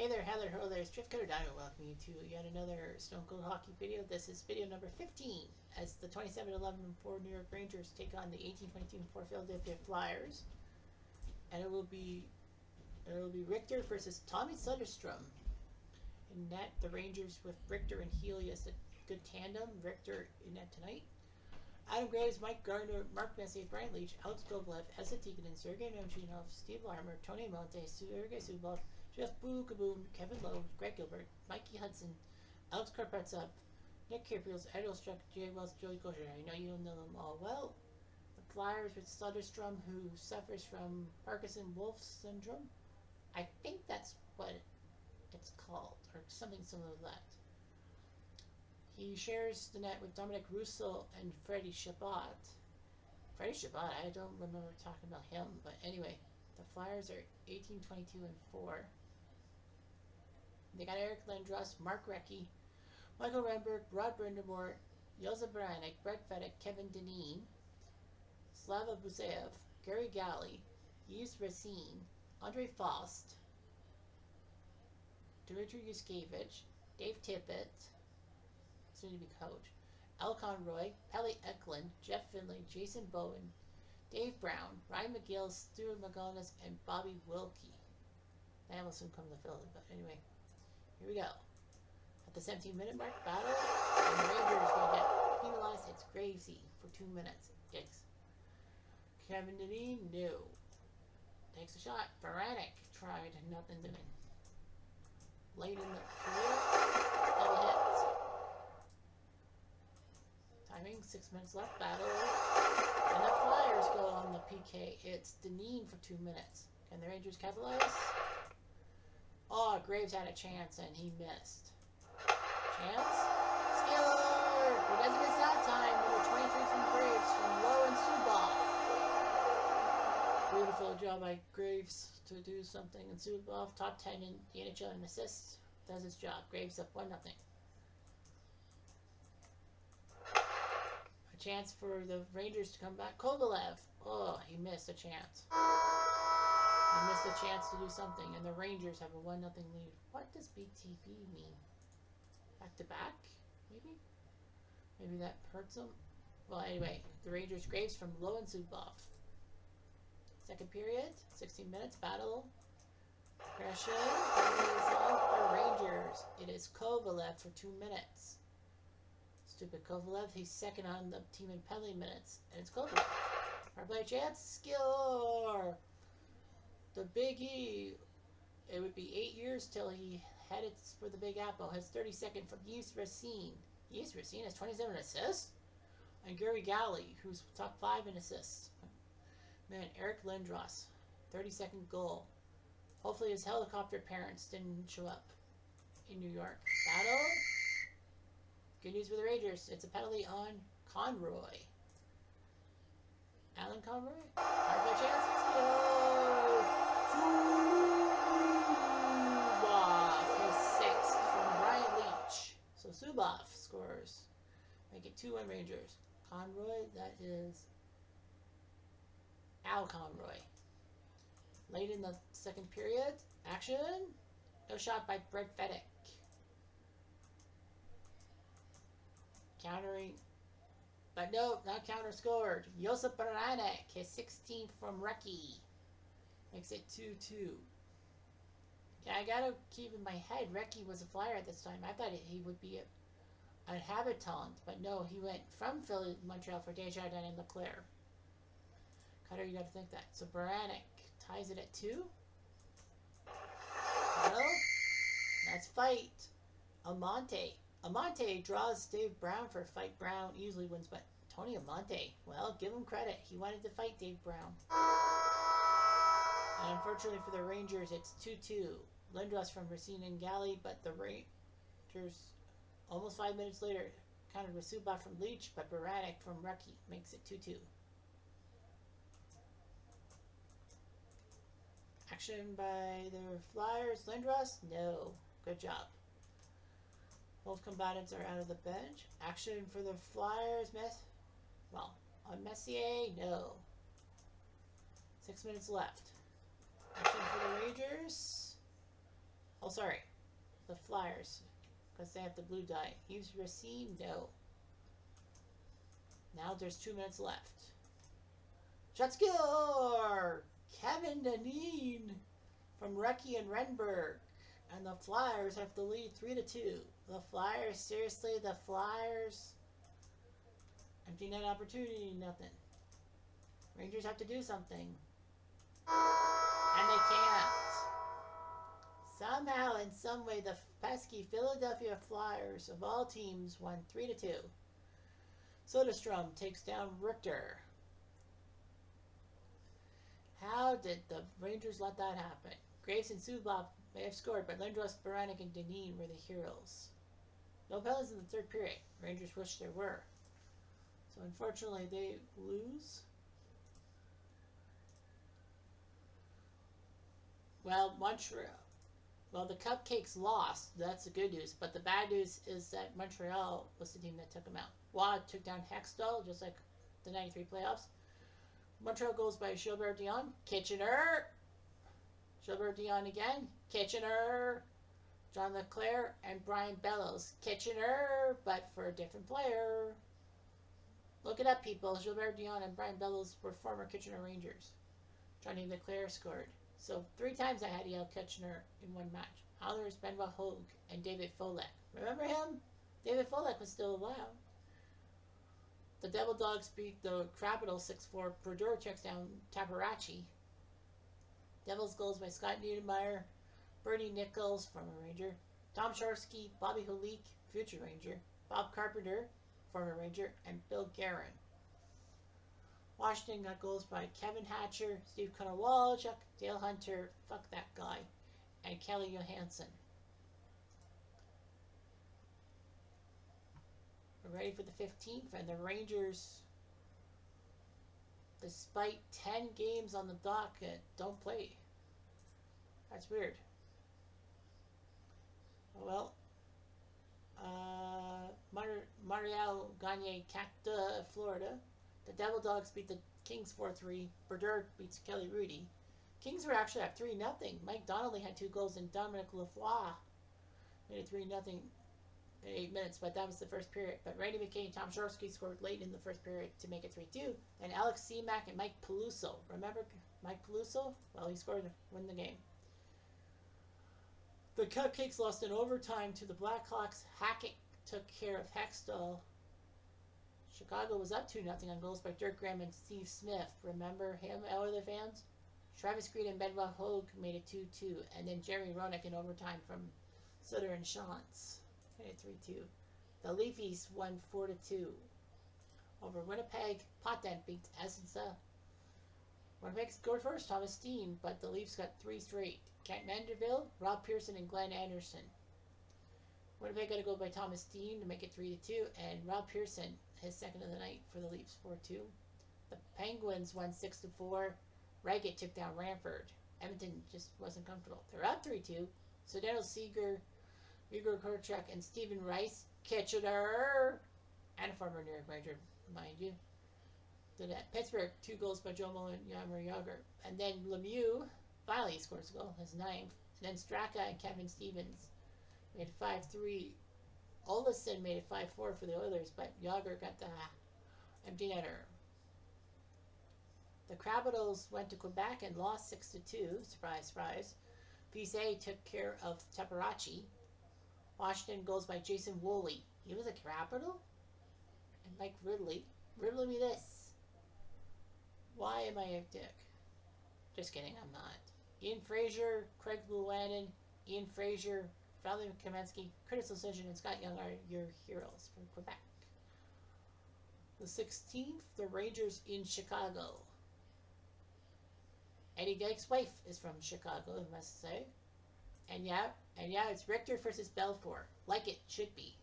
Hey there, hello there, Drift Cutter Diamond. Welcome you to yet another Stone Cold Hockey video. This is video number 15 as the 27-11-4 New York Rangers take on the 18-22-4 Philadelphia Flyers. And it will be Richter versus Tommy Soderstrom. In net, the Rangers with Richter and Healy as a good tandem. Richter in net tonight. Adam Graves, Mike Gardner, Mark Messier, Brian Leach, Alex Kovalev, Esa Tikkanen, Sergei Nemchinov, Steve Larmer, Tony Monte, Sergei Zubov, Jeff Kaboom, Kevin Lowe, Greg Gilbert, Mikey Hudson, Alex Karpetsov, Nick Kyrgios, Adel Struck, Jay Wells, Joey Kosher. I know you know them all well. The Flyers with Soderstrom, who suffers from Parkinson-Wolf syndrome. I think that's what it's called, or something similar to that. He shares the net with Dominic Russo and Freddie Chabot. Freddie Chabot, I don't remember talking about him, but anyway, the Flyers are 18-22-4. They got Eric Lindros, Mark Recchi, Michael Renberg, Rod Brindamore, Josip Baranek, Brett Fedek, Kevin Dineen, Slava Busev, Gary Galley, Yves Racine, Andre Faust, Dmitry Yuskevich, Dave Tippett, soon to be coach, Al Conroy, Pelly Eklund, Jeff Finley, Jason Bowen, Dave Brown, Ryan McGill, Stuart McGonis, and Bobby Wilkie. That will soon come to Philly, but anyway, here we go. At the 17-minute mark, battle, and the Rangers will get penalized. It's Gravesy for 2 minutes. Yikes. Kevin Dineen, no. Takes a shot. Baranek tried, nothing doing. Late in the period, double hit. Timing, 6 minutes left, battle. And the Flyers go on the PK. It's Dineen for 2 minutes. Can the Rangers capitalize? Oh, Graves had a chance and he missed. Chance? Skiller! He doesn't miss that time. Number 23 from Graves from Lowe and Subov. Beautiful job by Graves to do something. And Subov, top 10 in the NHL in assists, does his job. Graves up 1-0. A chance for the Rangers to come back. Kovalev. Oh, he missed a chance. He missed a chance to do something, and the Rangers have a 1-0 lead. What does BTB mean? Back to back? Maybe? Maybe that hurts them? Well, anyway, the Rangers, Graves from Lowe and Zubov. Second period, 16 minutes, battle. Aggression. Is on for Rangers. It is Kovalev for 2 minutes. Stupid Kovalev. He's second on the team in penalty minutes, and it's Kovalev. Power play chance. Skiller. The Big E. It would be 8 years till he headed for the Big Apple. Has 32nd from Yves Racine. Yves Racine has 27 assists. And Gary Galley, who's top 5 in assists. Man, Eric Lindros, 32nd goal. Hopefully his helicopter parents didn't show up in New York. Battle. Good news for the Rangers. It's a penalty on Conroy. Alan Conroy. Power play chance. Subov. He's 6th from Brian Leach. So Subov scores. Make it 2-1 Rangers. Conroy, that is Al Conroy. Late in the second period, action. No shot by Brett Fedek. Countering, but no, not counter scored. Josip Baranek, his 16th from Recchi. Makes it 2-2. Yeah, I gotta keep in my head, Recchi was a Flyer at this time. I thought he would be a habitant, but no, he went from Philly to Montreal for Desjardins and Leclerc. Cutter, you gotta think that. So Baranek ties it at 2. Battle. Let's fight. Amante. Amante draws Dave Brown for a fight. Brown usually wins, but Tony Amante, well, give him credit. He wanted to fight Dave Brown. And unfortunately for the Rangers, it's 2-2. Lindros from Racine and Galley, but the Rangers, almost 5 minutes later, countered with Subov from Leach, but Baranek from Recchi makes it 2-2. Action by the Flyers. Lindros? No. Good job. Both combatants are out of the bench. Action for the Flyers. On Messier? No. 6 minutes left. Action for the Rangers. Oh, sorry. The Flyers. Because they have the blue dye. Yves Racine? No. Now there's 2 minutes left. Shot score! Kevin Deneen from Recchi and Renberg. And the Flyers have the lead 3-2. The Flyers, seriously, the Flyers. Empty net opportunity, nothing. Rangers have to do something. And they can't. Somehow, in some way, the pesky Philadelphia Flyers of all teams won 3-2. Soderstrom takes down Richter. How did the Rangers let that happen? Graves and Subov may have scored, but Lindros, Baranek, and Deneen were the heroes. No penalties in the third period. Rangers wish there were. So unfortunately, they lose. Well, Montreal. Well, the Cupcakes lost. That's the good news. But the bad news is that Montreal was the team that took them out. Waugh took down Hextall, just like the 93 playoffs. Montreal goes by Gilbert Dion. Kitchener. Gilbert Dion again. Kitchener. John Leclerc and Brian Bellows. Kitchener, but for a different player. Look it up, people. Gilbert Dion and Brian Bellows were former Kitchener Rangers. Johnny Leclerc scored. So 3 times I had to yell Kitchener in one match. Others, Benoit Hogue and David Folek. Remember him? David Folek was still alive. The Devil Dogs beat the Capitals 6-4. Brodeur checks down Taparachi. Devils goals by Scott Niedermeyer, Bernie Nichols, former Ranger, Tom Sharsky, Bobby Holik, future Ranger, Bob Carpenter, former Ranger, and Bill Guerin. Washington got goals by Kevin Hatcher, Steve Konowalchuk, Dale Hunter, fuck that guy, and Kelly Johansson. We're ready for the 15th, and the Rangers, despite 10 games on the docket, don't play. That's weird. Well, Marielle Gagne, Cacta, Florida. The Devil Dogs beat the Kings 4-3. Brodeur beats Kelly Rudy. Kings were actually up 3-0. Mike Donnelly had 2 goals, and Dominic Lafleur made it 3-0 in 8 minutes, but that was the first period. But Randy McKay and Tom Shorsky scored late in the first period to make it 3-2. And Alex Seamack and Mike Peluso. Remember Mike Peluso? Well, he scored to win the game. The Cupcakes lost in overtime to the Blackhawks. Hackett took care of Hextall. Chicago was up 2-0 on goals by Dirk Graham and Steve Smith. Remember him, other fans? Travis Green and Benoit Hogue made it 2-2. And then Jeremy Roenick in overtime from Sutter and Shantz. Made it 3-2. The Leafs won 4-2 over Winnipeg. Potvin beat Essensa. Winnipeg scored first, Thomas Steen, but the Leafs got 3 straight. Kent Manderville, Rob Pearson, and Glenn Anderson. Winnipeg got a goal by Thomas Steen to make it 3-2, and Rob Pearson, his second of the night for the Leafs, 4-2. The Penguins won 6-4. Raggett took down Ranford. Edmonton just wasn't comfortable. They're up 3-2. So Daniel Seeger, Igor Korchak, and Stephen Rice, Kitchener, and a former New York Ranger, mind you. Then at Pittsburgh, 2 goals by Joe Mullen and Yammer Yager. And then Lemieux finally scores a goal, his 9th. And then Straka and Kevin Stevens made it 5-3. Olesen made it 5-4 for the Oilers, but Yager got the empty netter. The Capitals went to Quebec and lost 6-2. Surprise, surprise. Pizé took care of Taparachi. Washington goals by Jason Woolley. He was a Capital? And Mike Ridley. Riddle me this. Why am I a dick? Just kidding, I'm not. Ian Fraser, Craig Llewellyn, Ian Fraser, Valerie Kamensky, Curtis Lucian, and Scott Young are your heroes from Quebec. The 16th, the Rangers in Chicago. Eddie Dyke's wife is from Chicago, I must say. And yeah, it's Richter versus Belfour. Like it should be.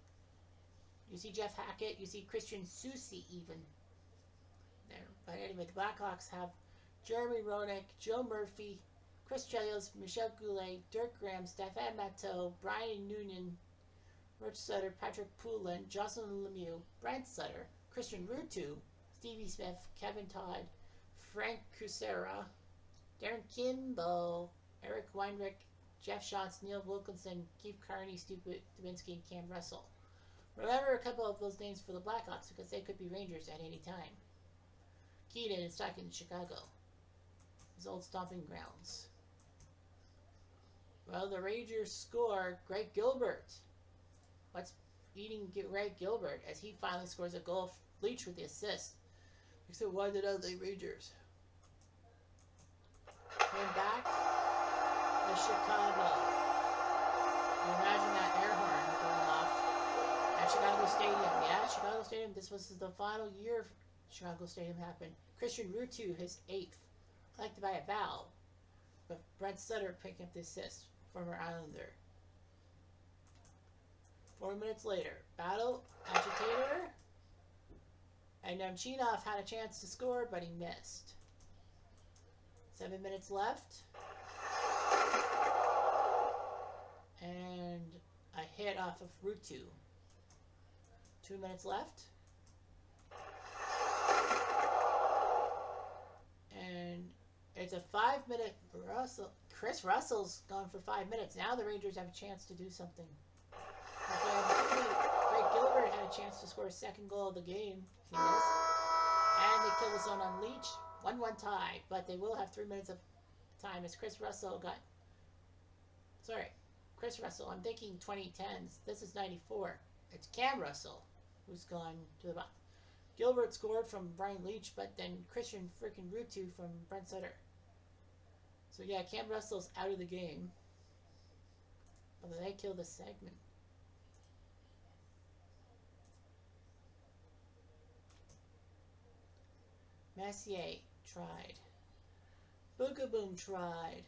You see Jeff Hackett, you see Christian Soucy even. There. But anyway, the Blackhawks have Jeremy Roenick, Joe Murphy, Chris Chelios, Michel Goulet, Dirk Graham, Stefan Matteau, Brian Noonan, Rich Sutter, Patrick Poulin, Jocelyn Lemieux, Brent Sutter, Christian Rutu, Stevie Smith, Kevin Todd, Frank Cusera, Darren Kimbo, Eric Weinrich, Jeff Schatz, Neil Wilkinson, Keith Carney, Stu Dubinsky, and Cam Russell. Remember a couple of those names for the Blackhawks because they could be Rangers at any time. Keaton is stuck in Chicago, his old stomping grounds. Well, the Rangers score Greg Gilbert. What's eating Greg Gilbert as he finally scores a goal? Leach with the assist. Except why did the Rangers? Came back to Chicago. Imagine that air horn going off at Chicago Stadium. Yeah, Chicago Stadium. This was the final year Chicago Stadium happened. Christian Rutu, his 8th. Elected by a foul. But Brent Sutter picking up the assist. Former Islander. 4 minutes later. Battle. Agitator. And Nemchinov had a chance to score, but he missed. 7 minutes left. And a hit off of Rutu. 2 minutes left. And it's a 5-minute Russell. Chris Russell's gone for 5 minutes. Now the Rangers have a chance to do something. Greg Gilbert had a chance to score a second goal of the game. He missed. And they kill the zone on Leach. 1-1 tie. But they will have 3 minutes of time as Chris Russell got... Sorry. Chris Russell. I'm thinking 2010s. This is 94. It's Cam Russell who's gone to the box. Gilbert scored from Brian Leach, but then Christian freaking Rutu from Brent Sutter. So yeah, Cam Russell's out of the game. Although they killed the segment. Messier tried. Boogaboom tried.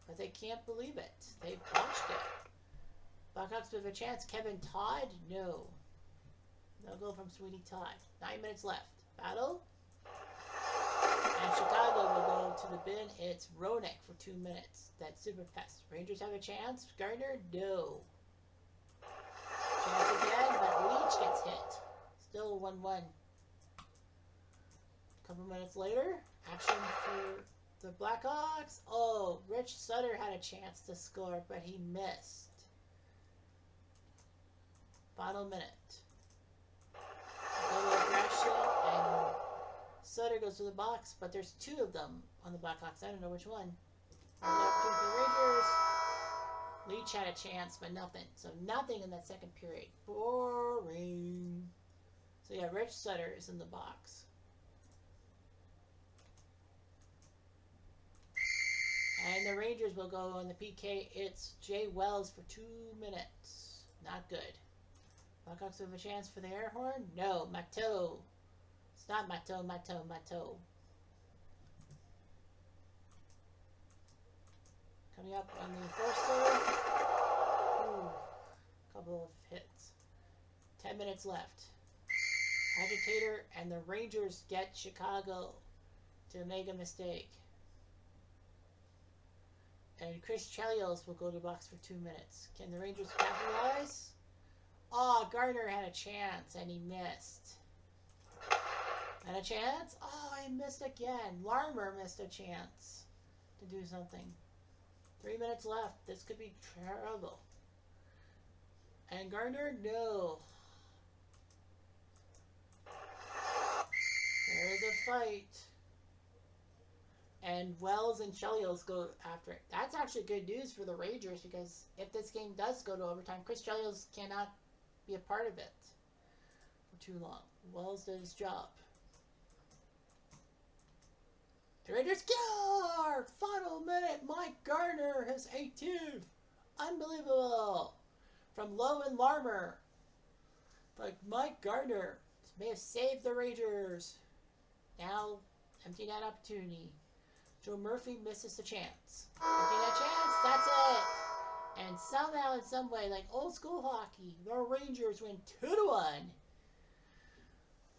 But they can't believe it. They botched it. Blackhawks with a chance. Kevin Todd? No. No goal from Sweeney Todd. 9 minutes left. Battle. And Chicago will go to the bin. It's Roenick for 2 minutes. That super pest. Rangers have a chance. Gardner? No. Chance again, but Leach gets hit. Still 1-1. Couple minutes later, action for the Blackhawks. Oh, Rich Sutter had a chance to score, but he missed. Final minute. Double aggression, and Sutter goes to the box, but there's 2 of them on the Blackhawks. I don't know which one. For the Rangers. Leach had a chance, but nothing. So nothing in that second period. Boring. So yeah, Rich Sutter is in the box. And the Rangers will go on the PK. It's Jay Wells for 2 minutes. Not good. Blackhawks have a chance for the air horn? No, Mateau. It's not Mateau. Coming up on the enforcer. Ooh, couple of hits. 10 minutes left. Agitator and the Rangers get Chicago to make a mistake. And Chris Chelios will go to the box for 2 minutes. Can the Rangers capitalize? Oh, Gardner had a chance and he missed. And a chance? Oh, he missed again. Larmer missed a chance to do something. 3 minutes left. This could be trouble. And Gardner? No. There is a fight. And Wells and Chelios go after it. That's actually good news for the Rangers because if this game does go to overtime, Chris Chelios cannot be a part of it for too long. Wells did his job. The Rangers score! Final minute, Mike Gardner, his 18th. Unbelievable. From Lowe and Larmer. But Mike Gardner may have saved the Rangers. Now, empty net opportunity. Joe Murphy misses the chance. Empty net chance, that's it. And somehow, in some way, like old school hockey, the Rangers win 2-1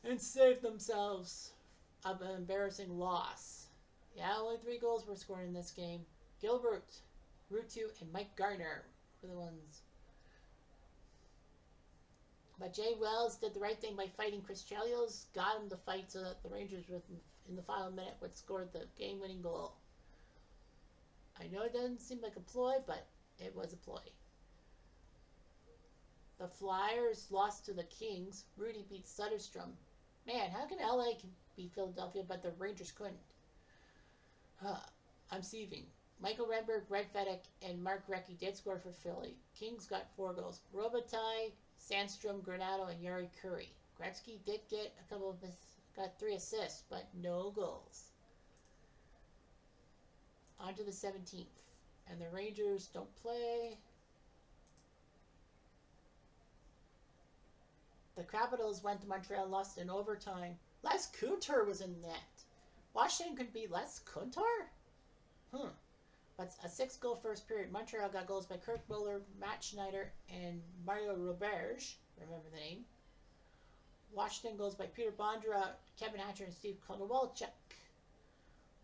and save themselves of an embarrassing loss. Yeah, only 3 goals were scored in this game. Gilbert, Rutu, and Mike Gardner were the ones. But Jay Wells did the right thing by fighting Chris Chelios, got him to fight so that the Rangers, in the final minute, would score the game-winning goal. I know it doesn't seem like a ploy, but it was a ploy. The Flyers lost to the Kings. Rudy beat Sutterstrom. Man, how can LA beat Philadelphia, but the Rangers couldn't? I'm seething. Michael Renberg, Greg Fedek, and Mark Recchi did score for Philly. Kings got 4 goals. Robitaille, Sandstrom, Granato, and Yari Curry. Gretzky did get got 3 assists, but no goals. On to the 17th. And the Rangers don't play. The Capitals went to Montreal and lost in overtime. Les Kuntar was in net. Washington could beat Les Kuntar? But a 6-goal first period. Montreal got goals by Kirk Muller, Matt Schneider, and Mario Roberge. Remember the name. Washington goals by Peter Bondra, Kevin Hatcher, and Steve Konowalchuk.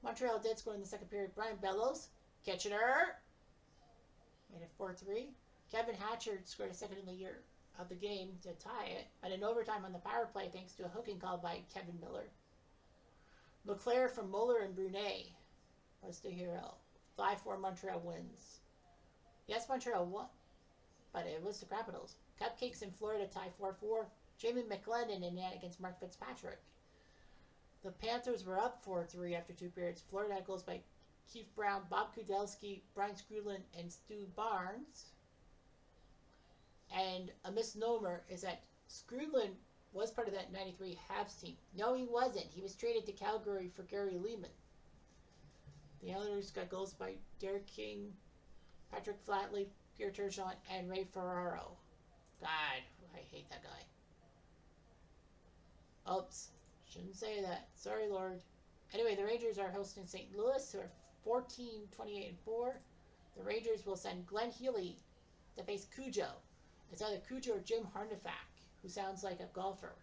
Montreal did score in the second period. Brian Bellows, Kitchener, made it 4-3. Kevin Hatcher scored a second in the year of the game to tie it, but in overtime on the power play thanks to a hooking call by Kevin Miller. Leclerc from Muller and Brunet was the hero. 5-4 Montreal wins. Yes, Montreal won, but it was the Capitals. Cupcakes in Florida tie 4-4. Jamie McLennan in net against Mark Fitzpatrick. The Panthers were up 4-3 after 2 periods. Florida had goals by Keith Brown, Bob Kudelski, Brian Skrulin, and Stu Barnes. And a misnomer is that Skrulin was part of that 93 Habs team. No, he wasn't. He was traded to Calgary for Gary Lehman. The Islanders got goals by Derek King, Patrick Flatley, Pierre Turgeon, and Ray Ferraro. God, I hate that guy. Oops, shouldn't say that. Sorry, Lord. Anyway, the Rangers are hosting St. Louis, who are 14-28-4. The Rangers will send Glenn Healy to face Cujo. It's either Cujo or Jim Harnefak, who sounds like a golfer.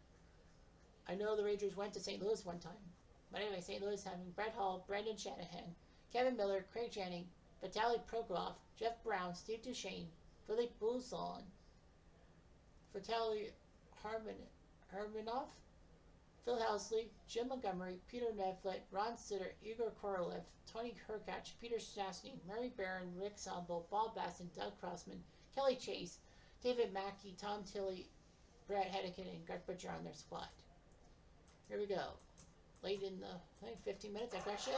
I know the Rangers went to St. Louis one time. But anyway, St. Louis having Brett Hull, Brendan Shanahan, Kevin Miller, Craig Channing, Vitaly Prokhorov, Jeff Brown, Steve Duchesne, Philippe Bousson, Vitaly Harmonov, Phil Housley, Jim Montgomery, Peter Nevlet, Ron Sitter, Igor Korolev, Tony Herkach, Peter Stastny, Murray Barron, Rick Sambo, Bob Basson, Doug Crossman, Kelly Chase, David Mackey, Tom Tilley, Brad Hedican, and Greg Butcher on their squad. Here we go. Late in the, I think, 15 minutes, aggression.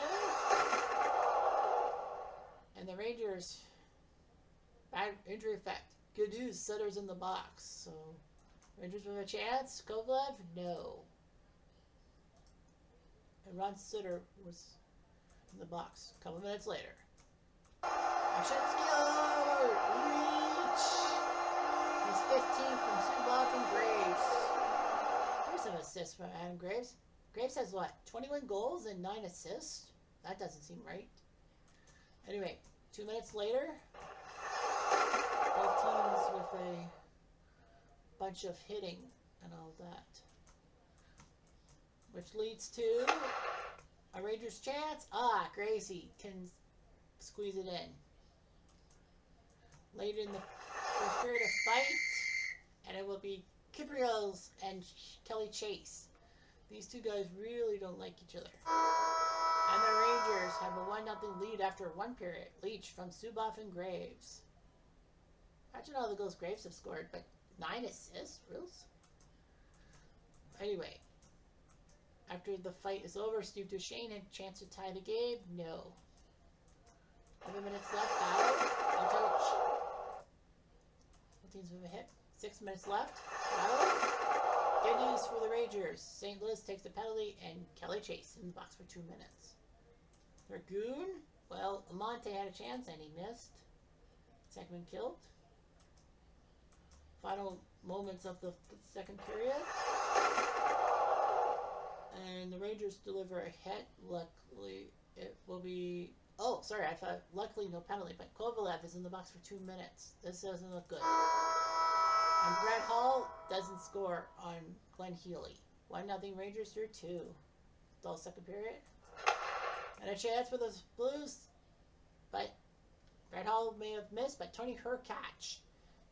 And the Rangers, bad injury effect. Good news, Sutter's in the box. So, Rangers with a chance. Kovalev, no. And Ron Sutter was in the box a couple minutes later. Yastrzemski, reach! He's 15 from Subov and Graves. There's some assists from Adam Graves. Graves has what? 21 goals and 9 assists? That doesn't seem right. Anyway, 2 minutes later, both teams with a bunch of hitting and all that. Which leads to a Rangers chance. Gracie can squeeze it in. Late in the first period of fight, and it will be Kiprios and Kelly Chase. These two guys really don't like each other. And the Rangers have a 1-0 lead after 1 period. Leach from Subov and Graves. Imagine all the goals Graves have scored, but 9 assists? Really? Anyway, after the fight is over, Steve Duchesne had a chance to tie the game. No. 11 minutes left. Battle. No touch. Both teams with a hit. 6 minutes left. Battle. Good news for the Rangers. St. Louis takes the penalty, and Kelly Chase in the box for 2 minutes. Dragoon. Well, Amante had a chance, and he missed. Second one killed. Final moments of the second period. And the Rangers deliver a hit. Luckily, it will be... Oh, sorry, I thought luckily no penalty, but Kovalev is in the box for 2 minutes. This doesn't look good. And Brett Hull doesn't score on Glenn Healy. 1-0 Rangers through 2. Dull second period. And a chance for the Blues, but Brett Hull may have missed, but Tony Herkach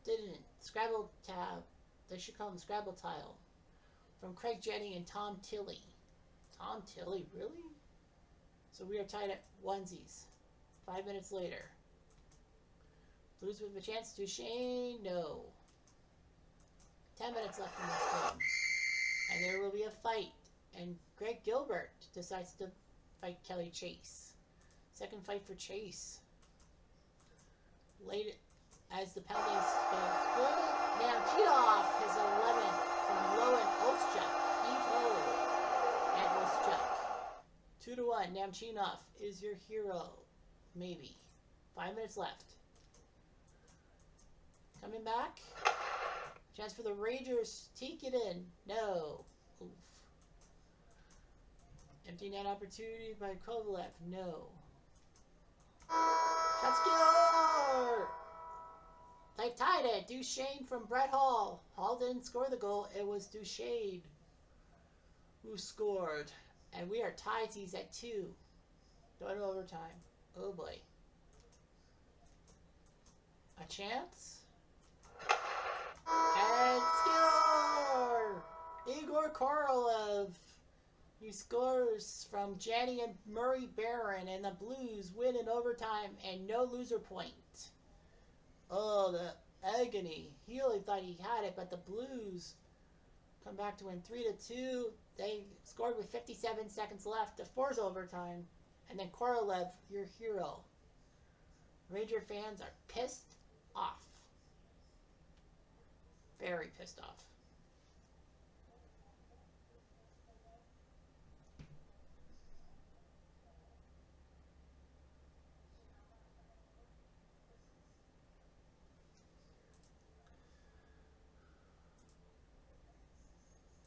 didn't. Scrabble tab. They should call him Scrabble tile. From Craig Jennings and Tom Tilley. Tom Tilley, really? So we are tied at onesies. 5 minutes later. Blues with a chance. Duchesne, no. 10 minutes left in this game. And there will be a fight. And Greg Gilbert decides to fight Kelly Chase. Second fight for Chase. Late as the penalties goes good. Now Cheetoff his 11th from Lowen Olszczuk. Heave-ho at Olszczuk. 2-1. Namchinov is your hero. Maybe. 5 minutes left. Coming back. Chance for the Rangers. Take it in. No. Oof. Empty net opportunity by Kovalev. No. Shot score! They've tied it. Duchesne from Brett Hall. Hall didn't score the goal. It was Duchesne who scored. And we are tied. He's at 2. Going to overtime. Oh boy. A chance. And score! Igor Korolev. He scores from Janny and Murray Barron, and the Blues win in overtime and no loser point. Oh, the agony. He only thought he had it, but the Blues come back to win 3-2. They scored with 57 seconds left to force overtime. And then Korolev, your hero. Ranger fans are pissed off. Very pissed off.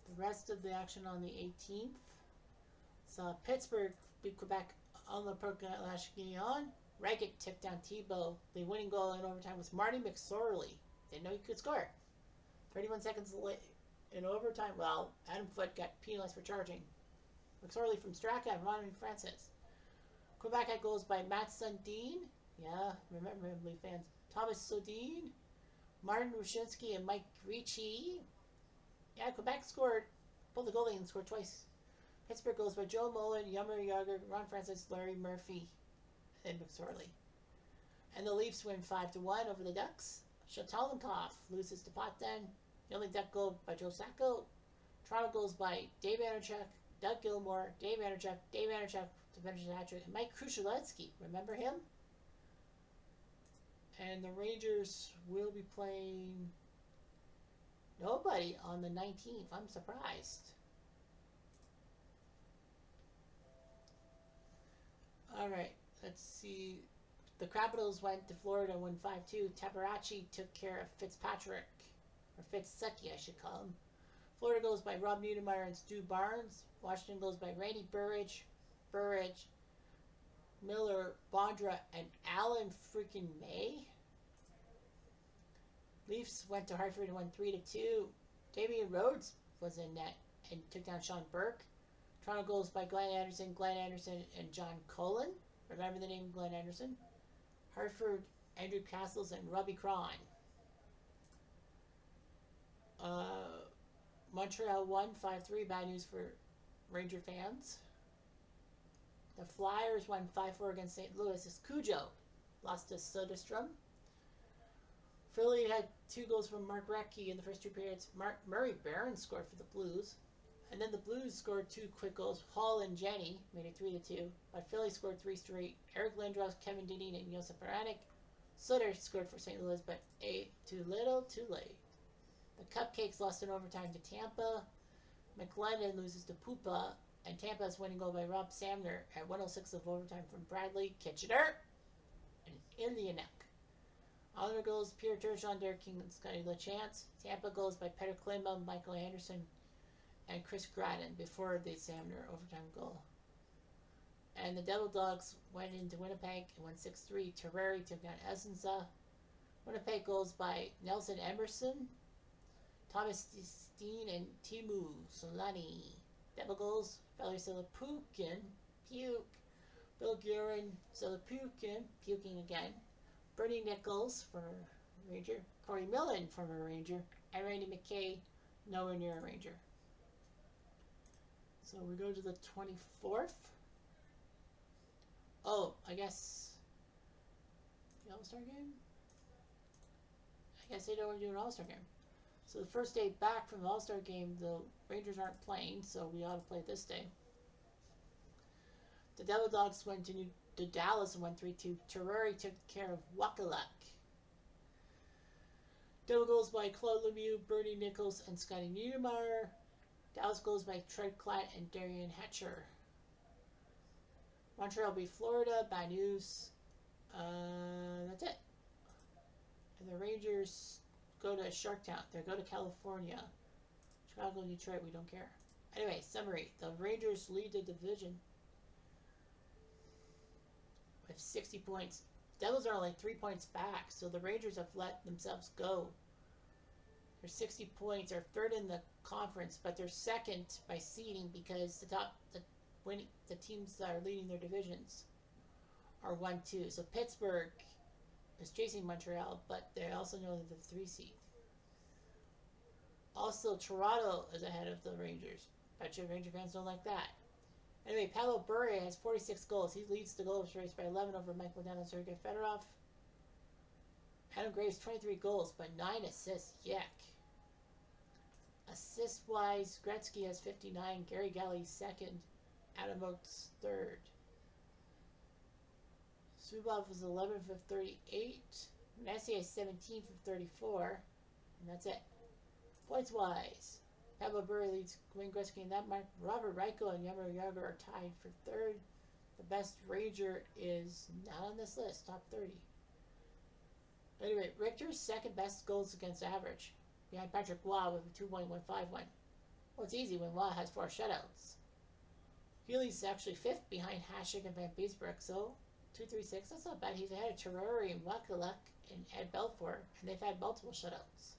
The rest of the action on the 18th. So Pittsburgh beat Quebec on the Proclamation. Raggett took down Tebow. The winning goal in overtime was Marty McSorley. Didn't know he could score. 31 seconds late in overtime. Well, Adam Foote got penalized for charging. McSorley from Straka and Ronnie Francis. Quebec had goals by Matt Sundin. Yeah, remember him, Leaf fans. Thomas Sodin, Martin Rushinsky, and Mike Ricci. Yeah, Quebec scored. Pulled the goalie and scored twice. Pittsburgh goals by Joe Mullen, Yummer Yager, Ron Francis, Larry Murphy, and McSorley. And the Leafs win 5-1 over the Ducks. Shatalenkov loses to Potvin. The only Duck goal by Joe Sacco. Toronto goals by Dave Anderchuk, Doug Gilmore, Dave Anderchuk to finish the hat trick, and Mike Krusheletsky. Remember him? And the Rangers will be playing nobody on the 19th. I'm surprised. All right, let's see. The Capitals went to Florida and won 5-2. Tabarachi took care of Fitzpatrick, or Fitzsucky, I should call him. Florida goes by Rob Niedermeyer and Stu Barnes. Washington goes by Randy Burridge, Miller, Bondra, and Alan freaking May. Leafs went to Hartford and won 3-2. Damian Rhodes was in net and took down Sean Burke. Toronto goals by Glenn Anderson, and John Cullen. Remember the name Glenn Anderson? Hartford, Andrew Castles, and Robbie Cron. Montreal won 5-3. Bad news for Ranger fans. The Flyers won 5-4 against St. Louis as Cujo lost to Soderstrom. Philly had 2 goals from Mark Recchi in the first 2 periods. Murray Barron scored for the Blues. And then the Blues scored 2 quick goals. Hall and Jenny made it 3-2. But Philly scored 3 straight. Eric Lindros, Kevin Dineen, and Josef Baranek. Sutter scored for St. Louis, but too little, too late. The Cupcakes lost in overtime to Tampa. McLennan loses to Pupa. And Tampa's winning goal by Rob Samner at 1:06 of overtime from Bradley Kitchener. And in the neck. Other goals, Pierre Turgeon, Derek King, and Scotty LaChance. Tampa goals by Peter Klima, Michael Anderson, and Chris Gratton before the Samner overtime goal. And the Devil Dogs went into Winnipeg and won 6-3. Terrari took down Essenza. Winnipeg goals by Nelson Emerson, Thomas Steen, and Timu Solani. Devil goals, Valery Selapukin, Puke, Bill Guerin, Selapukin, puking again. Bernie Nichols, former Ranger. Corey Millen, former Ranger. And Randy McKay, nowhere near a Ranger. So we go to the 24th. Oh, I guess The All-Star game? I guess they don't want to do an All-Star game. So the first day back from the All-Star game, the Rangers aren't playing, so we ought to play this day. The Devil Dogs went to Dallas and won 3-2. Terrari took care of Wakaluk. Devil goals by Claude Lemieux, Bernie Nichols, and Scotty Niedermeyer. Dallas goals by Tread Klatt and Darian Hatcher. Montreal beat Florida, bad news. That's it. And the Rangers go to Sharktown. They go to California. Chicago and Detroit, we don't care. Anyway, summary. The Rangers lead the division with 60 points. Devils are only 3 points back, so the Rangers have let themselves go. They're 60 points. They're third in the conference, but they're second by seeding because the teams that are leading their divisions are 1-2. So Pittsburgh is chasing Montreal, but they also know they're the 3 seed. Also, Toronto is ahead of the Rangers. Bet you Ranger fans don't like that. Anyway, Pavel Bure has 46 goals. He leads the goals race by 11 over Michael Down and Sergei Fedorov. Adam Graves 23 goals, but 9 assists. Yuck. Assist-wise, Gretzky has 59. Gary Galley second. Adam Oates third. Zubov was 11 for 38. Messier is 17 for 34. And that's it. Points-wise, Pavel Bure leads Wayne Gretzky in that mark. Robert Reichel and Jaromir Jagr are tied for third. The best Ranger is not on this list, top 30. Anyway, Richter's second best goals against average, behind Patrick Waugh with a 2.151. Well, it's easy when Waugh has 4 shutouts. Healy's actually fifth behind Hasek and Van Beesbroek, so 236. That's not bad. He's ahead of Terrari and Wakaluk and Ed Belfour, and they've had multiple shutouts.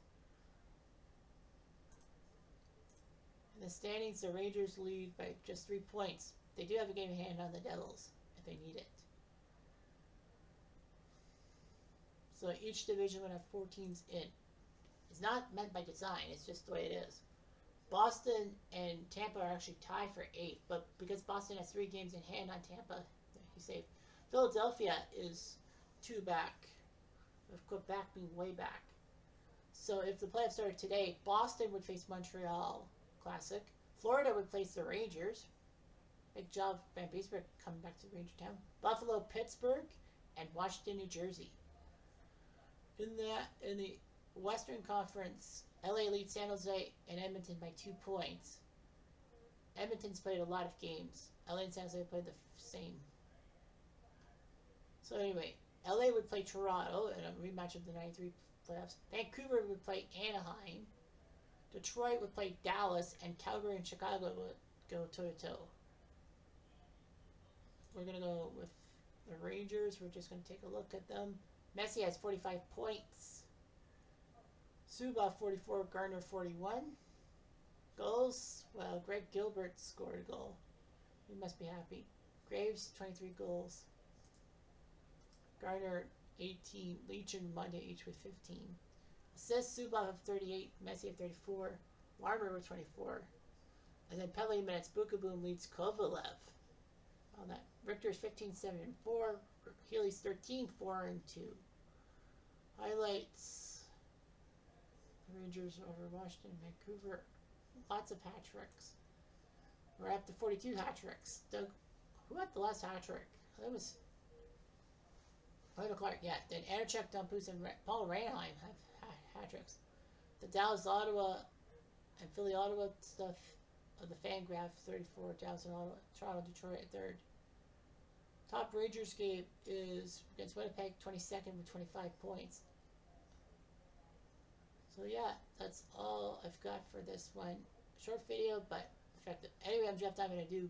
In the standings, the Rangers lead by just 3 points. They do have a game in hand on the Devils if they need it. So each division would have 4 teams in. It's not meant by design. It's just the way it is. Boston and Tampa are actually tied for 8th, but because Boston has 3 games in hand on Tampa, he's safe. Philadelphia is 2 back, with Quebec being way back. So if the playoffs started today, Boston would face Montreal Classic. Florida would face the Rangers. Big job, Van Beesbroek coming back to Ranger Town. Buffalo, Pittsburgh, and Washington, New Jersey. In the Western Conference, LA leads San Jose and Edmonton by 2 points. Edmonton's played a lot of games. LA and San Jose played the same. So anyway, LA would play Toronto in a rematch of the 93 playoffs. Vancouver would play Anaheim. Detroit would play Dallas, and Calgary and Chicago would go toe-to-toe. We're going to go with the Rangers. We're just going to take a look at them. Messi has 45 points. Zubov 44, Gardner 41. Goals, well, Greg Gilbert scored a goal. He must be happy. Graves, 23 goals. Gardner, 18. Leach and Monday each with 15. Assists, Zubov of 38, Messi of 34. Larmer with 24. And then penalty minutes, Bukaboom leads Kovalev on that. Richter's 15, 7, and 4. Healy's 13, 4, and 2. Highlights. The Rangers over Washington, Vancouver. Lots of hat tricks. We're up to 42 hat tricks. Doug, who had the last hat trick? That was Michael Clark. Yeah, then Anachek, Dumpus, and Paul Ranheim have hat tricks. The Dallas, Ottawa, and Philly, Ottawa stuff of the Fangraph 34. Dallas and Ottawa, Toronto, Detroit at 3rd. Top Rangers game is against Winnipeg, 22nd with 25 points. So yeah, that's all I've got for this one. Short video, but effective. Anyway, I'm Jeff. I'm going to do